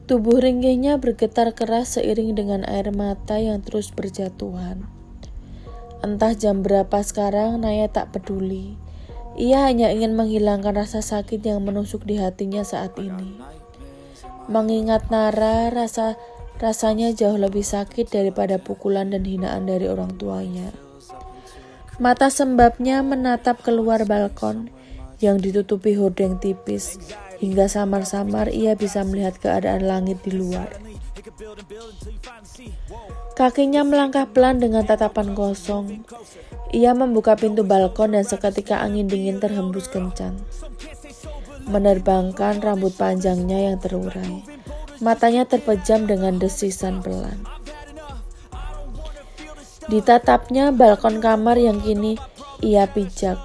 Tubuh ringkihnya bergetar keras seiring dengan air mata yang terus berjatuhan. Entah jam berapa sekarang, Naya tak peduli. Ia hanya ingin menghilangkan rasa sakit yang menusuk di hatinya saat ini. Mengingat Nara, rasanya jauh lebih sakit daripada pukulan dan hinaan dari orang tuanya. Mata sembabnya menatap keluar balkon yang ditutupi hordeng tipis. Hingga samar-samar ia bisa melihat keadaan langit di luar. Kakinya melangkah pelan dengan tatapan kosong. Ia membuka pintu balkon dan seketika angin dingin terhembus kencang, menerbangkan rambut panjangnya yang terurai. Matanya terpejam dengan desisan pelan. Ditatapnya balkon kamar yang kini ia pijak.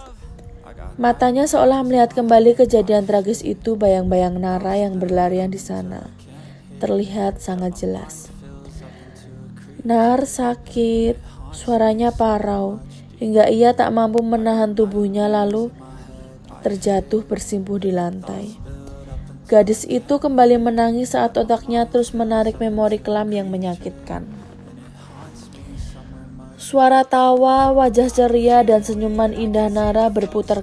Matanya seolah melihat kembali kejadian tragis itu. Bayang-bayang Nara yang berlarian di sana terlihat sangat jelas. Nar, sakit, suaranya parau hingga ia tak mampu menahan tubuhnya lalu terjatuh bersimpuh di lantai. Gadis itu kembali menangis saat otaknya terus menarik memori kelam yang menyakitkan. Suara tawa, wajah ceria, dan senyuman indah Nara berputar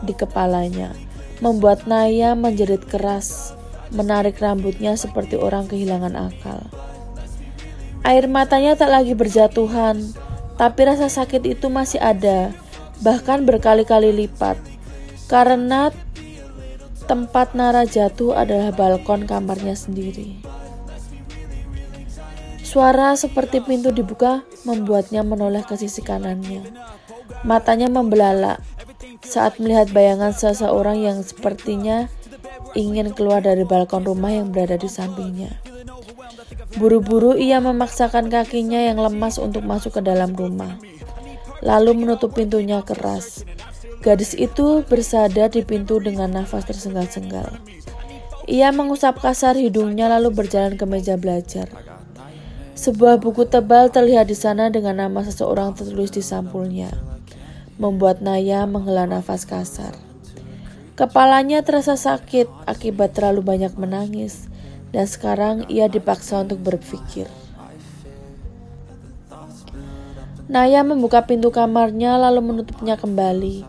di kepalanya, membuat Naya menjerit keras, menarik rambutnya seperti orang kehilangan akal. Air matanya tak lagi berjatuhan, tapi rasa sakit itu masih ada, bahkan berkali-kali lipat, karena tempat Nara jatuh adalah balkon kamarnya sendiri. Suara seperti pintu dibuka membuatnya menoleh ke sisi kanannya. Matanya membelalak saat melihat bayangan seseorang yang sepertinya ingin keluar dari balkon rumah yang berada di sampingnya. Buru-buru ia memaksakan kakinya yang lemas untuk masuk ke dalam rumah, lalu menutup pintunya keras. Gadis itu bersandar di pintu dengan nafas tersengal-sengal. Ia mengusap kasar hidungnya lalu berjalan ke meja belajar. Sebuah buku tebal terlihat di sana dengan nama seseorang tertulis di sampulnya, membuat Naya menghela nafas kasar. Kepalanya terasa sakit akibat terlalu banyak menangis, dan sekarang ia dipaksa untuk berpikir. Naya membuka pintu kamarnya lalu menutupnya kembali.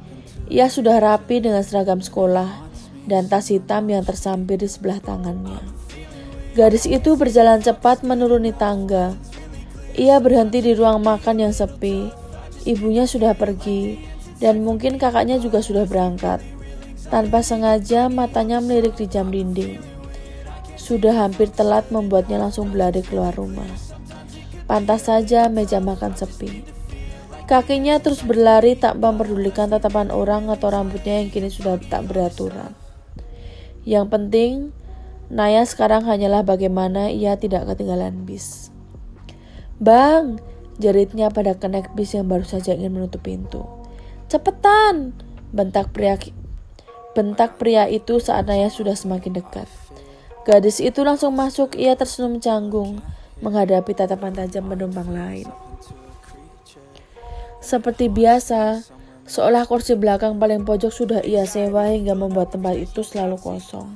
Ia sudah rapi dengan seragam sekolah dan tas hitam yang tersampir di sebelah tangannya. Gadis itu berjalan cepat menuruni tangga. Ia berhenti di ruang makan yang sepi. Ibunya sudah pergi, dan mungkin kakaknya juga sudah berangkat. Tanpa sengaja, matanya melirik di jam dinding. Sudah hampir telat membuatnya langsung berlari keluar rumah. Pantas saja meja makan sepi. Kakinya terus berlari tak memperdulikan tatapan orang atau rambutnya yang kini sudah tak beraturan. Yang penting, Naya sekarang hanyalah bagaimana ia tidak ketinggalan bis. "Bang!" jeritnya pada kenek bis yang baru saja ingin menutup pintu. "Cepetan!" bentak pria itu saat Naya sudah semakin dekat. Gadis itu langsung masuk. Ia tersenyum canggung menghadapi tatapan tajam penumpang lain. Seperti biasa, seolah kursi belakang paling pojok sudah ia sewa hingga membuat tempat itu selalu kosong.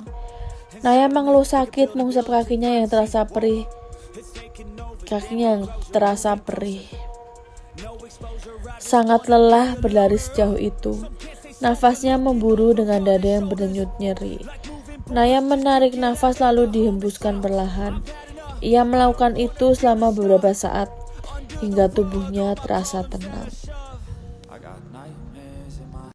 Naya mengeluh sakit mengusap kakinya yang terasa perih. Sangat lelah berlari sejauh itu. Nafasnya memburu dengan dada yang berdenyut nyeri. Naya menarik nafas lalu dihembuskan perlahan. Ia melakukan itu selama beberapa saat hingga tubuhnya terasa tenang.